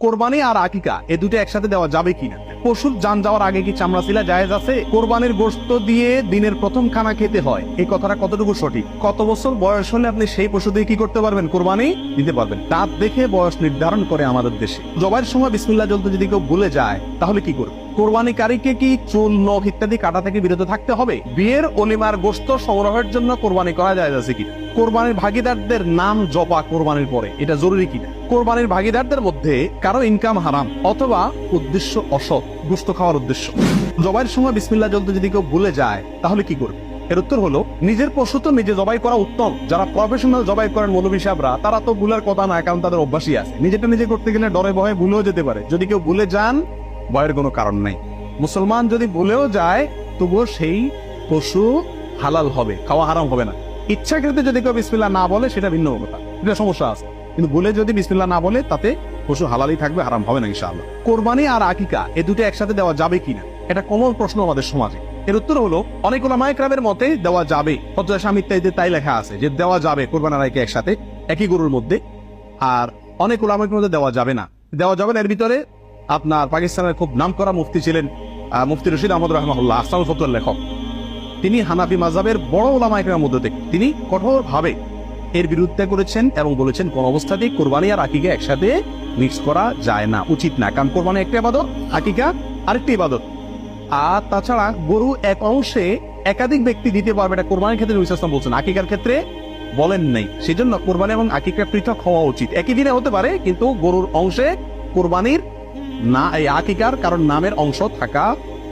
কোরবানি আর আকিকা এ দুটো একসাথে দেওয়া যাবে কিনা? পশুর জান যাওয়ার আগে কি চামড়া ছিলা জায়েজ আছে? কোরবানির গোশত দিয়ে দিনের প্রথম খানা খেতে হয়, এই কথাটা কতটুকু সঠিক? কত বছর বয়স হলে আপনি সেই পশু দিয়ে কি করতে পারবেন? কোরবানি দিতে পারবেন। দাঁত দেখে বয়স নির্ধারণ করে আমাদের দেশে। জবাইয়ের সময় বিসমিল্লাহ বলতে যদি কেউ ভুলে যায় তাহলে কি করবে? কোরবানিকারীকে কি চুল, নখ ইত্যাদি কাটা থেকে বিরত থাকতে হবে? বিয়ের অলিমার গোশত সংগ্রহের জন্য কোরবানি করা যায় আছে কি? কোরবানির ভাগীদারদের নাম জপা কোরবানির পরে এটা জরুরি কিনা? কোরবানির ভাগীদারদের মধ্যে কারো ইনকাম হারাম অথবা উদ্দেশ্য অসৎ, গোশত খাওয়ার উদ্দেশ্য। জবাইয়ের সময় বিসমিল্লাহ বলতে যদি কেউ ভুলে যায় তাহলে কি করবে? এর উত্তর হলো, নিজের পশু তো নিজে জবাই করা উত্তম। যারা প্রফেশনাল জবাই করেন মৌলভী সাহেবরা, তারা তো ভুলের কথা না, কারণ তাদের অভ্যাসই আছে। নিজেটা নিজে করতে গেলে ডরে ভয়ে ভুলেও যেতে পারে। যদি কেউ ভুলে যান, ভয়ের কোনো কারণ নাই। মুসলমান যদি ভুলেও যায় তবুও সেই পশু হালাল হবে, খাওয়া হারাম হবে না। ইচ্ছাকৃত যদি কেউ বিসমিল্লাহ না বলে সেটা ভিন্ন কথা, এটা সমস্যা আছে। কিন্তু ভুলে যদি বিসমিল্লাহ না বলে তাতে পশু হালালই থাকবে, হারাম হবে না ইনশাআল্লাহ। কোরবানি আর আকিকা এ দুটো একসাথে দেওয়া যাবে কিনা, এটা কমন প্রশ্ন আমাদের সমাজে। এর উত্তর হলো, অনেক উলামায়ে কেরামের মতে দেওয়া যাবে। ফতোয়া স্বামী ইত্যাদিতে তাই লেখা আছে যে দেওয়া যাবে কোরবানি আর আকিকা একসাথে একই গরুর মধ্যে। আর অনেক উলামায়ে মধ্যে দেওয়া যাবে না। দেওয়া যাবে না এর ভিতরে আপনার পাকিস্তানের খুব নামকরা মুফতি ছিলেন মুফতি রশিদ আহমদ রাহমাহুল্লাহ, আসলাম ফতোয়ার লেখক। তিনি হানাফি মাযহাবের বড় উলামায়ে কেরামের মধ্যে থেকে তিনি কঠোরভাবে এর বিরুদ্ধে করেছেন এবং বলেছেন কোন অবস্থাতেই কোরবানি আর আকিকা একসাথে মিক্স করা যায় না, উচিত না। কারণ কোরবানি একটা ইবাদত, আকিকা আরেকটি ইবাদত। আর তাছাড়া গরু এক অংশে একাধিক ব্যক্তি দিতে পারবে, এটা কোরবানির ক্ষেত্রে নবী সাল্লাল্লাহু আলাইহি ওয়াসাল্লাম বলছেন, আকিকার ক্ষেত্রে বলেন নাই। সেজন্য কোরবানি এবং আকিকা পৃথক হওয়া উচিত। একই দিনে হতে পারে কিন্তু গরুর অংশে কোরবানির না, এই আকিকার কারণ নামের অংশ থাকা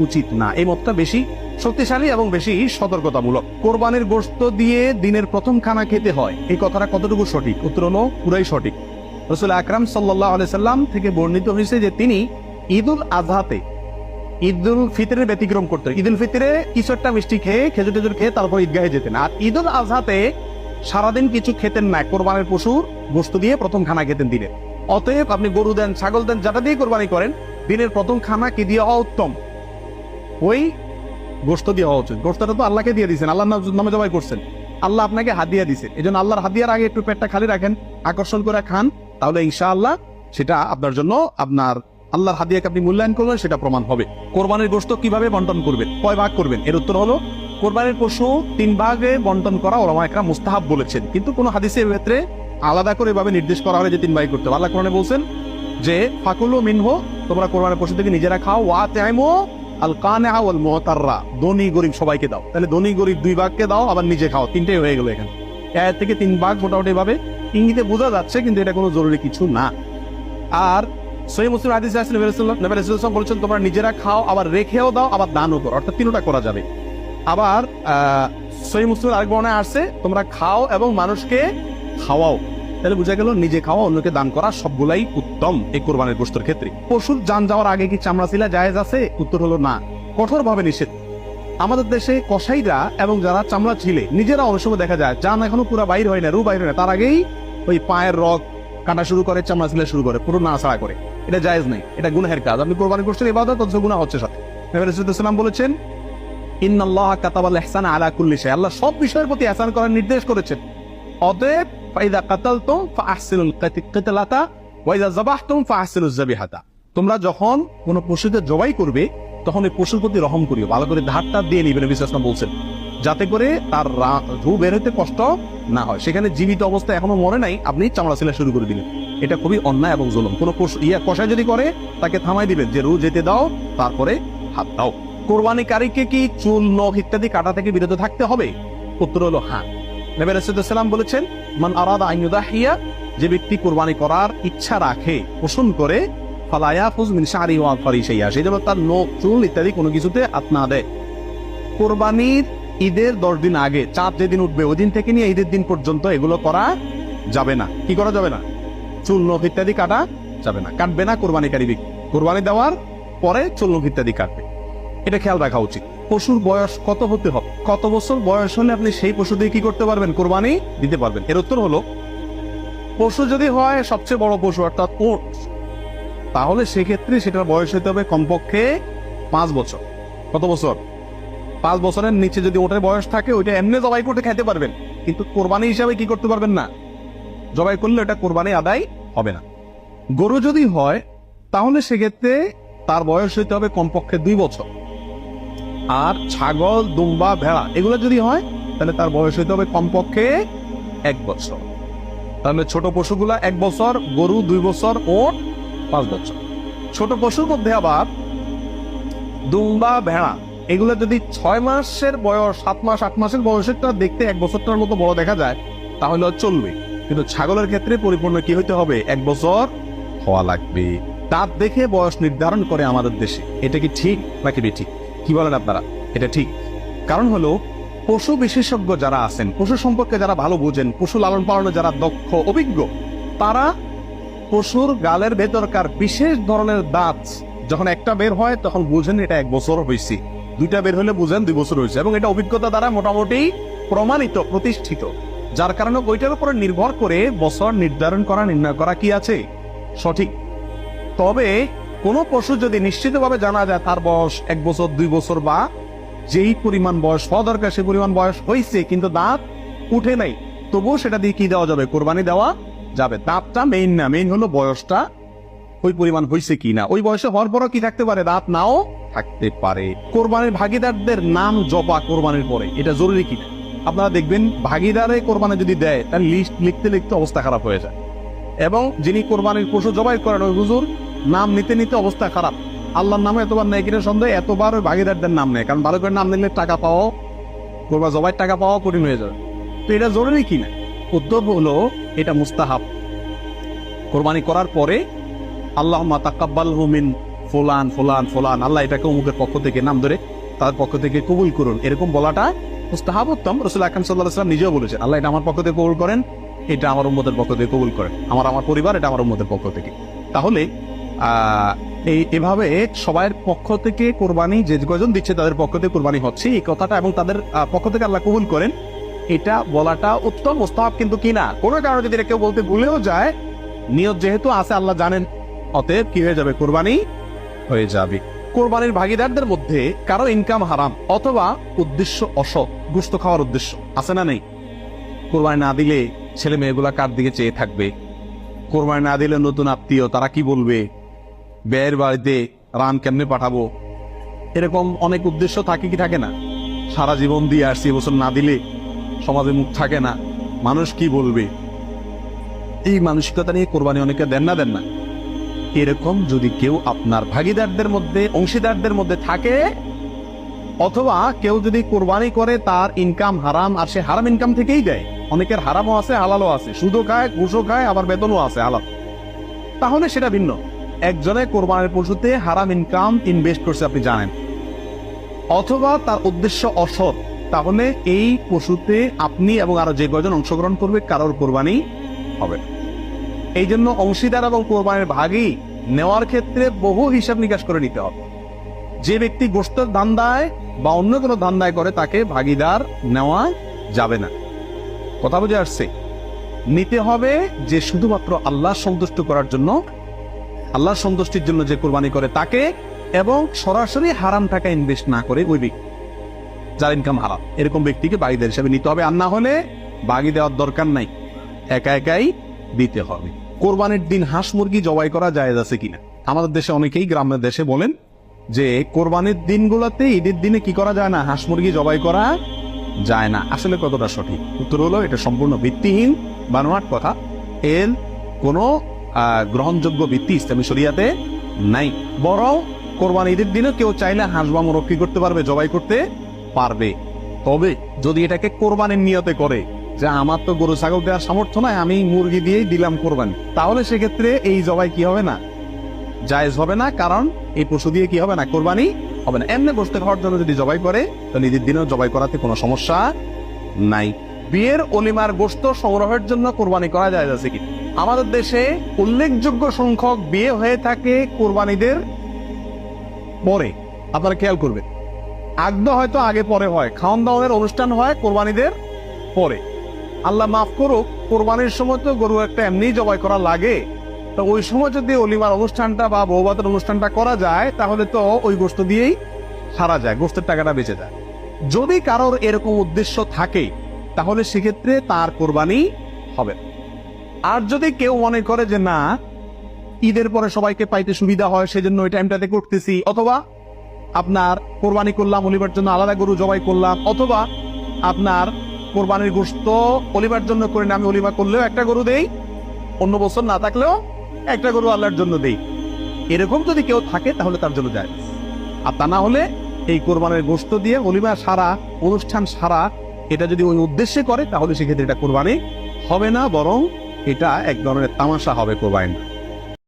উচিত না। এই মতটা বেশি শক্তিশালী এবং বেশি সতর্কতামূলক। কোরবানির গোশত দিয়ে দিনের প্রথম খানা খেতে হয়, এই কথাটা কতটুকু সঠিক? উত্তর হলো পুরাই সঠিক। রাসূল আকরাম সাল্লাল্লাহু আলাইহি সাল্লাম থেকে বর্ণিত হয়েছে যে তিনি ঈদুল আজহাতে ঈদুল ফিতরের ব্যতিক্রম করতেন। ঈদুল ফিতরে কিছু একটা মিষ্টি খেয়ে, খেজুর টেজুর খেয়ে তারপর ঈদগাহে যেতেন। আর ঈদুল আজহাতে সারাদিন কিছু খেতেন না, কোরবানির পশুর গোশত দিয়ে প্রথম খানা খেতেন দিনে। অতএব আপনি গরু দেন, ছাগল দেন, যেটা দিয়ে কোরবানি করেন, দিনের প্রথম খানা কি দিয়ে হওয়া উত্তম? ওই গোশত দিয়ে হওয়া উচিত। গোশতটা তো আল্লাহকে দিয়ে দিয়েছেন, আল্লাহর নামে জবাই করছেন, আল্লাহ আপনাকে হাদিয়া দিয়েছেন। এই জন্য আল্লাহর হাদিয়ার আগে একটু পেটটা খালি রাখেন, আকর্ষণ করে খান, তাহলে ইনশাআল্লাহ সেটা আপনার জন্য, আপনার আল্লাহর হাদিয়াকে আপনি মূল্যায়ন করবেন, সেটা প্রমাণ হবে। কোরবানির গোশত কিভাবে বন্টন করবেন, কয় ভাগ করবেন? এর উত্তর হলো, কোরবানির পশু 3 ভাগে বন্টন করা উলামায়ে কেরাম মুস্তাহাব বলেছেন। কিন্তু কোন হাদিসের ক্ষেত্রে আলাদা করে এভাবে নির্দেশ করা হয় যে 3 ভাগে করতে হবে। আল্লাহ কোরআনে বলছেন যে ফাকুলু মিনহু, তোমরা কোরবানির পশু থেকে নিজেরা খাও, ওয়া তাইমু আল কানিআ ওয়াল মুতাররা, ধনী গরিব সবাইকে দাও। তাহলে ধনী গরিব 2 ভাগকে দাও, আবার নিজে খাও, 3টাই হয়ে গেল এখানে। এর থেকে 3 ভাগ মোটামুটি ভাবে ইঙ্গিতে বোঝা যাচ্ছে, কিন্তু এটা কোনো জরুরি কিছু না। আর সহিহ মুসলিম হাদিসে আছে নবী রাসূলুল্লাহ বলেছেন তোমরা নিজেরা খাও, আবার রেখেও দাও, আবার দানও করো, অর্থাৎ 3টা করা যাবে। আবার সহিহ মুসলিম আরেক বর্ণনায় আসছে তোমরা খাও এবং মানুষকে খাওয়াও। তাহলে বোঝা গেল নিজে খাওয়া, অন্যকে দান করা সবগুলাই উত্তম এই কোরবানির গোশতের ক্ষেত্রে। পশুর জান যাওয়ার আগে কি চামড়া ছিলা জায়েজ আছে? উত্তর হলো না, কঠোরভাবে নিষেধ। আমাদের দেশে কসাইরা এবং যারা চামড়া ছিলে নিজেরা অনেক সময় দেখা যায় জান এখনো পুরো বাইর হয় না, রু বাইর হয় না, তার আগেই ওই পায়ের রগ কাটা শুরু করে, চামড়া ছিলে শুরু করে, পুরো নাড়াচাড়া করে। এটা জায়েজ নেই, এটা গুনাহের কাজ। আপনি কোরবানি করছেন ইবাদত, অথচ গুনাহ হচ্ছে সাথে। নবী রাসূলুল্লাহ সাল্লাল্লাহু আলাইহি ওয়াসাল্লাম বলেছেন ইন্নাল্লাহা কাতাবাল ইহসানা আলা কুল্লি শাই, আল্লাহ সব বিষয়ের প্রতি ইহসান করার নির্দেশ করেছেন। অতএব ফাইদা কাতালতুম ফাহসিনুল কিতলাতা ওয়া ইযা যাবাহতুম ফাহসিনুজ যাবিহাতা, তোমরা যখন কোন পশুকে জবাই করবে তখন এই পশুর প্রতি রহম করিও, ভালো করে ধারটা দিয়ে নিবেন, নবী সাল্লাল্লাহু আলাইহি ওয়াসাল্লাম বলছেন, যাতে করে তার রূহ বের হতে কষ্ট না হয়। সেখানে জীবিত অবস্থায় এখনো মরে নাই, আপনি চামড়া ছিলা শুরু করে দিলেন, এটা খুবই অন্যায় এবং জুলুম। কোন কষাই যদি করে তাকে থামাই দিবেন যে রূহ যেতে দাও, তারপরে হাত দাও। কোরবানিকারীকে কি চুল, নখ ইত্যাদি কাটা থেকে বিরত থাকতে হবে? উত্তর হলো হ্যাঁ। নবী রাসূলুল্লাহ সাল্লাল্লাহু আলাইহি ওয়াসাল্লাম বলেছেন মান আরাদা আন ইউদাহিয়া, যে ব্যক্তি কোরবানি করার ইচ্ছা রাখে, পোষণ করে, ফালা ইয়াফুজ মিন শা'রি ওয়া আযফারি শাইআ, সে যেন তার নখ, চুল ইত্যাদি কোনো কিছুতে হাত না দেয়। কোরবানির ঈদের 10 দিন আগে, চাঁদ যেদিন উঠবে ওই দিন থেকে নিয়ে ঈদের দিন পর্যন্ত এগুলো করা যাবে না। কি করা যাবে না? চুল, নখ ইত্যাদি কাটা যাবে না, কাটবে না কোরবানিকারী ব্যক্তি। কোরবানি দেওয়ার পরে চুল, নখ ইত্যাদি কাটবে, এটা খেয়াল রাখা উচিত। পশুর বয়স কত হতে হবে, কত বছর বয়স হলে আপনি সেই পশু দিয়ে কি করতে পারবেন? কোরবানি দিতে পারবেন। এর উত্তর হলো, পশু যদি হয় সবচেয়ে বড় পশু অর্থাৎ উট, তাহলে সেক্ষেত্রে সেটার বয়স হতে হবে কমপক্ষে 5 বছর। কত বছর? 5 বছরের নিচে যদি ওটার বয়স থাকে, ওইটা এমনি জবাই করতে খেতে পারবেন, কিন্তু কোরবানি হিসাবে কি করতে পারবেন না, জবাই করলে ওটা কোরবানি আদায় হবে না। গরু যদি হয় তাহলে সেক্ষেত্রে তার বয়স হইতে হবে কমপক্ষে 2 বছর। আর ছাগল, দুম্বা, ভেড়া এগুলো যদি হয় তাহলে তার বয়স হইতে হবে কমপক্ষে 1 বছর। তাহলে ছোট পশুগুলা 1 বছর, গরু 2 বছর, ওট 5 বছর। ছোট পশুর মধ্যে আবার দুম্বা, ভেড়া এগুলো যদি 6 মাসের বয়স, 7 মাস, 8 মাসের বয়সেরটা দেখতে 1 বছরটার মতো বড় দেখা যায় তাহলে চলবে। কিন্তু ছাগলের ক্ষেত্রে পরিপূর্ণ কি হইতে হবে? 1 বছর হওয়া লাগবে। দাঁত দেখে বয়স নির্ধারণ করে আমাদের দেশে। এটা কি ঠিক নাকি বেঠিক? কি বলেন আপনারা? এটা ঠিক। কারণ হলো পশু বিশেষজ্ঞ যারা আছেন, পশু সম্পর্কে যারা ভালো বোঝেন, পশু লালন পালনে যারা দক্ষ, অভিজ্ঞ, তারা পশুর গালের ভেতরকার বিশেষ ধরনের দাঁত যখন একটা বের হয় তখন বুঝেন এটা 1 বছর হয়েছে, 2টা বের হলে বুঝেন 2 বছর হয়েছে, এবং এটা অভিজ্ঞতা দ্বারা মোটামুটি প্রমাণিত, প্রতিষ্ঠিত। যার কারণে ওইটার উপরে নির্ভর করে বছর নির্ধারণ করা, নির্ণয় করা কি আছে সঠিক। তবে কোনো পশু যদি নিশ্চিতভাবে জানা যায় তার বয়স 1 বছর, 2 বছর বা যেই পরিমাণ বয়স হওয়া দরকার সেই পরিমাণ বয়স হয়েছে কিন্তু দাঁত উঠে নাই, তবুও সেটা দিয়ে কি দেওয়া যাবে? কোরবানি দেওয়া যাবে। দাঁতটা মেইন না, মেইন হলো বয়সটা ওই পরিমাণ হয়েছে কিনা। ওই বয়সে হওয়ার পরও কি থাকতে পারে? দাঁত নাও থাকতে পারে। কোরবানির ভাগিদারদের নাম জপা কোরবানির পরে এটা জরুরি কিনা? আপনারা দেখবেন ভাগিদারে কোরবানি যদি দেয় তার লিস্ট লিখতে লিখতে অবস্থা খারাপ হয়ে যায়, এবং যিনি কোরবানির পশু জবাই করেন ওই হুজুর নাম নিতে নিতে অবস্থা খারাপ। আল্লাহর নামে এতবার নেয় কিনা সন্দেহ, এতবার ওই ভাগিদারদের নাম নেয়, কারণ ভালো করে নাম নিলে টাকা পাওয়া, কোরবান জবাইয়ের টাকা পাওয়া কঠিন হয়ে যাবে। তো এটা জরুরি কিনা? উত্তর হলো এটা মুস্তাহাব। কোরবানি করার পরে আল্লাহুম্মা তাকাব্বালহু মিন ফুলান ফুলান ফুলান, আল্লাহ এটাকে অমুকের পক্ষ থেকে নাম ধরে তার পক্ষ থেকে কবুল করুন, এরকম বলাটা মুস্তাহাব, উত্তম। রাসূল আকরাম সাল্লাল্লাহু আলাইহি ওয়াসাল্লাম নিজেও বলেছেন আল্লাহ এটা আমার পক্ষ থেকে কবুল করেন, এটা আমার উম্মতের পক্ষ থেকে কবুল করেন, আমার পরিবার, এটা আমার উম্মতের পক্ষ থেকে। তাহলে এভাবে সবার পক্ষ থেকে কোরবানি যে কয়জন দিচ্ছে তাদের পক্ষ থেকে কোরবানি হচ্ছে এই কথাটা, এবং তাদের পক্ষ থেকে আল্লাহ কবুল করেন, এটা বলাটা উত্তম, মুস্তাহাব। কিন্তু কিনা কোনো কারণে যদি কেউ বলতে ভুলেও যায়, নিয়ত যেহেতু আছে আল্লাহ জানেন, অতএব কি হয়ে যাবে? কোরবানি হয়ে যাবে। কোরবানির ভাগিদারদের মধ্যে কারো ইনকাম হারাম অথবা উদ্দেশ্য অসৎ, গোশত খাওয়ার উদ্দেশ্য আছে না নেই? কোরবানি না দিলে ছেলে মেয়েগুলা কার দিকে চেয়ে থাকবে? কোরবানি না দিলে নতুন আত্মীয় তারা কি বলবে? ব্যয়ের বাড়িতে রান কেমনে পাঠাবো? এরকম অনেক উদ্দেশ্য থাকে কি থাকে না? সারা জীবন দিয়ে আসছি, এবছর না দিলে সমাজে মুখ থাকে না, মানুষ কি বলবে, এই মানসিকতা নিয়ে কোরবানি অনেকে দেন না। এরকম যদি কেউ আপনার ভাগিদারদের মধ্যে, অংশীদারদের মধ্যে থাকে, অথবা কেউ যদি কোরবানি করে তার ইনকাম হারাম আর সে হারাম ইনকাম থেকেই দেয়, অনেকের হারামও আছে হালালও আছে, সুদও খায়, ঘুষও খায়, আবার বেতনও আছে হালাল, তাহলে সেটা ভিন্ন। একজনে কোরবানির পশুতে হারাম ইনকাম ইনভেস্ট করছে আপনি জানেন, অথবা তার উদ্দেশ্য অসৎ, তাহলে এই পশুতে আপনি এবং আরো যে কয়জন অংশগ্রহণ করবে কারোর কোরবানি হবে। এই জন্য অংশীদার এবং কোরবানির ভাগী নেওয়ার ক্ষেত্রে বহু হিসাব নিকাশ করে নিতে হবে। যে ব্যক্তি গোশতের ধান্দায় বা অন্য কোনো ধান্দায় করে তাকে ভাগীদার নেওয়া যাবে না। কথা বুঝে আসছে? নিতে হবে যে শুধুমাত্র আল্লাহ সন্তুষ্ট করার জন্য, আল্লাহর সন্তুষ্টির জন্য যে কোরবানি করে তাকে, এবং সরাসরি হারাম টাকা ইনভেস্ট না করে ওই ব্যক্তি যার ইনকাম হারাম, এরকম ব্যক্তিকে ভাগীদার হিসেবে নিতে হবে। আর না হলে ভাগী দেওয়ার দরকার নাই, একা একাই দিতে হবে। কোরবানির দিন হাঁস মুরগি জবাই করা জায়েজ আছে কিনা? আমাদের দেশে অনেকেই গ্রামের দেশে বলেন যে কোরবানির দিনগুলোতে, ঈদের দিনে কি করা যায় না? হাঁস মুরগি জবাই করা যায় না। আসলে কতটা সঠিক? উত্তর হলো এটা সম্পূর্ণ ভিত্তিহীন বানোয়াট কথা। এর কোনো গ্রহণযোগ্য ভিত্তি ইসলামী শরিয়াতে নাই। বরং কোরবানি ঈদের দিনে কেউ চাইলে হাঁস বা মুরগ কি করতে পারবে? জবাই করতে পারবে। তবে যদি এটাকে কোরবানির নিয়তে করে যে আমার তো গরু ছাগল দেওয়ার সামর্থ্য নাই, আমি মুরগি দিয়েই দিলাম কোরবানি, তাহলে সেক্ষেত্রে এই জবাই কি হবে না? জায়েজ হবে না। কারণ এই পশু দিয়ে কি হবে না? কোরবানি হবে না। এমনি গোশত খাওয়ার জন্য যদি জবাই করে তো ঈদের দিনেও জবাই করাতে কোনো সমস্যা নাই। বিয়ের অলিমার গোশত সংগ্রহের জন্য কোরবানি করা জায়েজ আছে কি? আমাদের দেশে উল্লেখযোগ্য সংখ্যক বিয়ে হয়ে থাকে কোরবানিদের পরে। আপনারা খেয়াল করবেন, আগদ হয়তো আগে পরে হয়, খাওয়ান দাওয়ানের অনুষ্ঠান হয় কোরবানিদের পরে। আল্লাহ মাফ করুক, কোরবানির সময় তো গরু একটা এমনি জবাই করা লাগে, তো ওই সময় যদি অলিমার অনুষ্ঠানটা বা বৌভাতের অনুষ্ঠানটা করা যায় তাহলে তো ওই গোশত দিয়েই সারা যায়, গোশতের টাকাটা বেঁচে যায়। যদি কারোর এরকম উদ্দেশ্য থাকে তাহলে সেক্ষেত্রে তার কোরবানি হবে। আর যদি কেউ মনে করে যে না, ঈদের পরে সবাইকে পাইতে সুবিধা হয় সেজন্য ওই টাইমটাতে করতেছি, অথবা আপনার কোরবানি করলাম অলিভার জন্য আলাদা গরু জবাই করলাম, অথবা আপনার কোরবানির গোশত অলিভার জন্য করে না, আমি অলিভা করলেও একটা গরু দেই, অন্য বছর না থাকলেও একটা গরু আল্লাহর জন্য দেই। এরকম যদি কেউ থাকে তাহলে তার জন্য যায়, আর তা না হলে এই কোরবানির গোশত দিয়ে অলিভা সারা, অনুষ্ঠান সারা, এটা যদি ওই উদ্দেশ্যে করে তাহলে সেক্ষেত্রে এটা কোরবানি হবে না, বরং এটা এক ধরনের তামাশা হবে কোরবানি।